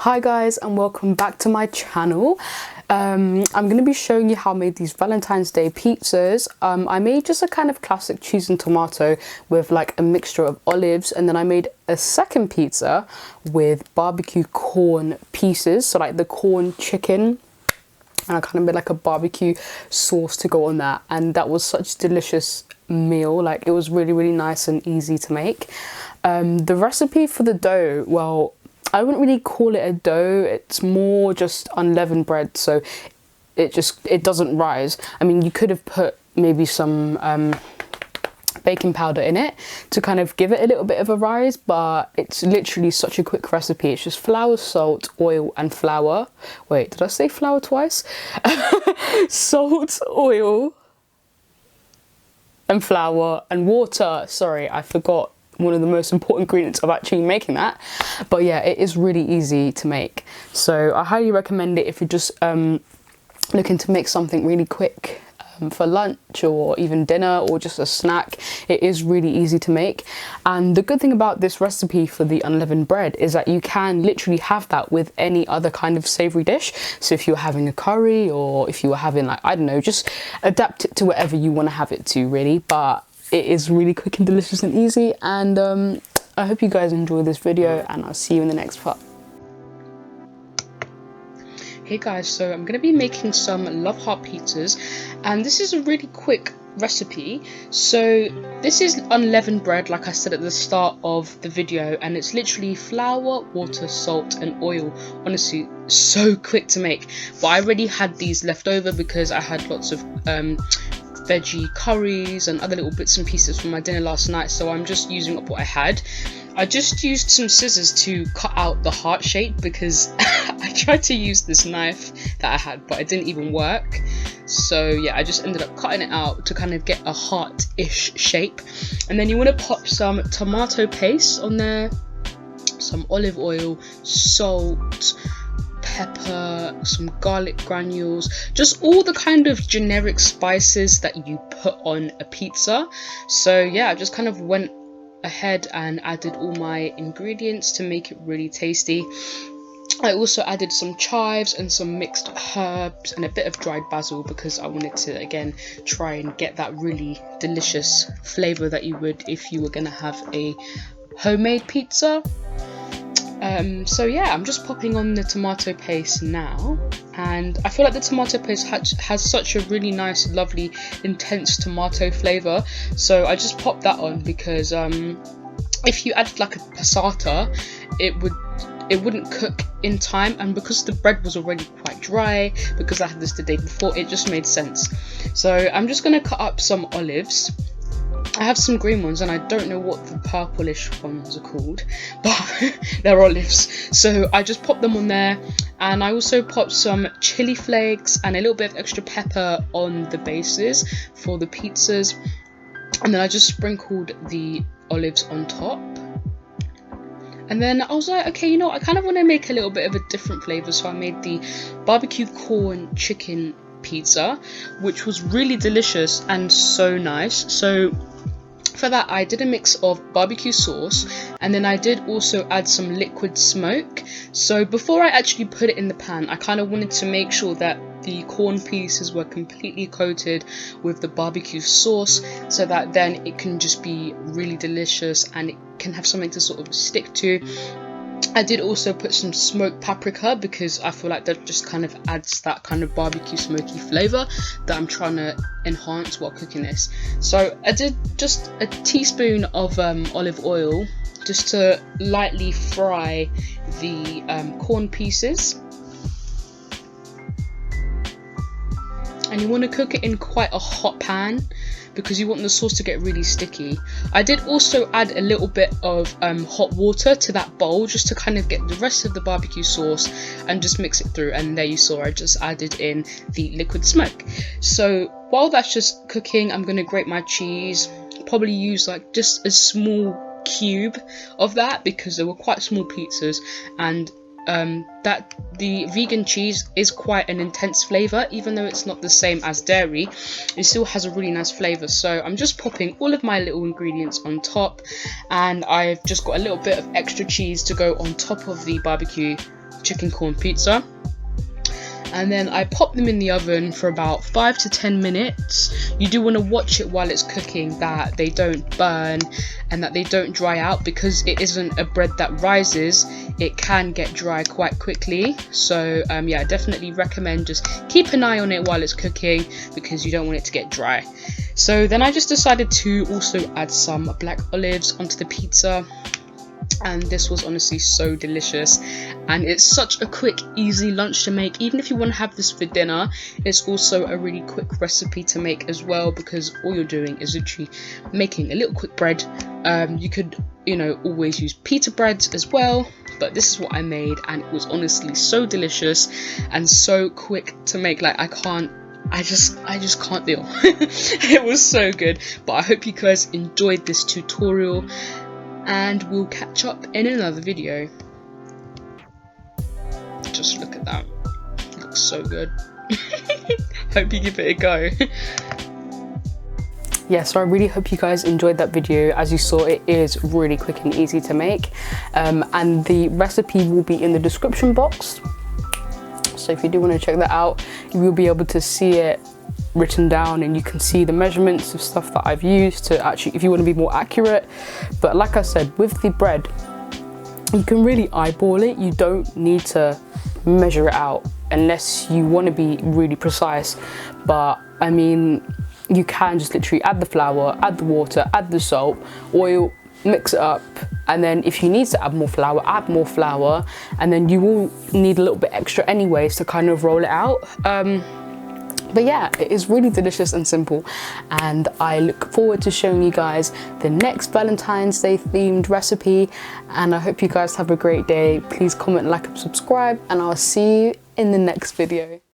Hi guys, and welcome back to my channel. I'm going to be showing you how I made these Valentine's Day pizzas. I made just a kind of classic cheese and tomato with like a mixture of olives, and then I made a second pizza with BBQ Quorn pieces, so like the corn chicken, and I kind of made like a barbecue sauce to go on that, and that was such a delicious meal. Like, it was really nice and easy to make. The recipe for the dough, well, I wouldn't really call it a dough, it's more just unleavened bread, so it doesn't rise. I mean, you could have put maybe some baking powder in it to kind of give it a little bit of a rise, but it's literally such a quick recipe. It's just flour, salt, oil and flour. Wait, did I say flour twice? Salt, oil and flour and water. Sorry, I forgot one of the most important ingredients of actually making that. But yeah, it is really easy to make, so I highly recommend it if you're just looking to make something really quick for lunch or even dinner or just a snack. It is really easy to make, and the good thing about this recipe for the unleavened bread is that you can literally have that with any other kind of savory dish. So if you're having a curry, or if you were having, like, I don't know, just adapt it to whatever you want to have it to, really. But it is really quick and delicious and easy, and I hope you guys enjoy this video, and I'll see you in the next part. Hey guys, so I'm going to be making some love heart pizzas, and this is a really quick recipe. So this is unleavened bread, like I said at the start of the video, and it's literally flour, water, salt and oil. Honestly, so quick to make, but I already had these left over because I had lots of veggie curries and other little bits and pieces from my dinner last night, so I'm just using up what I had. I just used some scissors to cut out the heart shape because I tried to use this knife that I had, but it didn't even work. So yeah, I just ended up cutting it out to kind of get a heart-ish shape. And then you want to pop some tomato paste on there, some olive oil, salt, pepper, some garlic granules, just all the kind of generic spices that you put on a pizza. So yeah, I just kind of went ahead and added all my ingredients to make it really tasty. I also added some chives and some mixed herbs and a bit of dried basil because I wanted to, again, try and get that really delicious flavour that you would if you were going to have a homemade pizza. So yeah, I'm just popping on the tomato paste now, and I feel like the tomato paste has such a really nice, lovely, intense tomato flavour, so I just popped that on because if you added like a passata, it wouldn't cook in time, and because the bread was already quite dry, because I had this the day before, it just made sense. So I'm just going to cut up some olives. I have some green ones, and I don't know what the purplish ones are called, but they're olives. So I just popped them on there, and I also popped some chili flakes and a little bit of extra pepper on the bases for the pizzas, and then I just sprinkled the olives on top. And then I was like, okay, you know, I kind of want to make a little bit of a different flavour, so I made the BBQ Quorn chicken pizza, which was really delicious and so nice. So for that, I did a mix of barbecue sauce, and then I did also add some liquid smoke. So before I actually put it in the pan, I kind of wanted to make sure that the corn pieces were completely coated with the barbecue sauce, so that then it can just be really delicious and it can have something to sort of stick to. I did also put some smoked paprika because I feel like that just kind of adds that kind of barbecue smoky flavour that I'm trying to enhance while cooking this. So I did just a teaspoon of olive oil just to lightly fry the corn pieces. And you want to cook it in quite a hot pan because you want the sauce to get really sticky. I did also add a little bit of hot water to that bowl just to kind of get the rest of the barbecue sauce and just mix it through, and there you saw I just added in the liquid smoke. So while that's just cooking, I'm going to grate my cheese, probably use like just a small cube of that because they were quite small pizzas, and that the vegan cheese is quite an intense flavour. Even though it's not the same as dairy, it still has a really nice flavour. So I'm just popping all of my little ingredients on top, and I've just got a little bit of extra cheese to go on top of the barbecue chicken corn pizza. And then I pop them in the oven for about 5 to 10 minutes. You do want to watch it while it's cooking, that they don't burn and that they don't dry out, because it isn't a bread that rises. It can get dry quite quickly. So yeah, I definitely recommend just keep an eye on it while it's cooking, because you don't want it to get dry. So then I just decided to also add some black olives onto the pizza. And this was honestly so delicious, and it's such a quick, easy lunch to make. Even if you want to have this for dinner, it's also a really quick recipe to make as well, because all you're doing is literally making a little quick bread. You could, you know, always use pita breads as well, but this is what I made, and it was honestly so delicious and so quick to make. Like, I just can't deal. It was so good. But I hope you guys enjoyed this tutorial, and we'll catch up in another video. Just look at that. It looks so good. Hope you give it a go. Yeah, so I really hope you guys enjoyed that video. As you saw, it is really quick and easy to make. And the recipe will be in the description box. So if you do want to check that out, you will be able to see it written down, and you can see the measurements of stuff that I've used to actually, if you want to be more accurate. But like I said, with the bread, you can really eyeball it. You don't need to measure it out unless you want to be really precise. But I mean, you can just literally add the flour, add the water, add the salt, oil, mix it up, and then if you need to add more flour, add more flour, and then you will need a little bit extra anyways to kind of roll it out. But yeah, it is really delicious and simple, and I look forward to showing you guys the next Valentine's Day themed recipe, and I hope you guys have a great day. Please comment, like and subscribe, and I'll see you in the next video.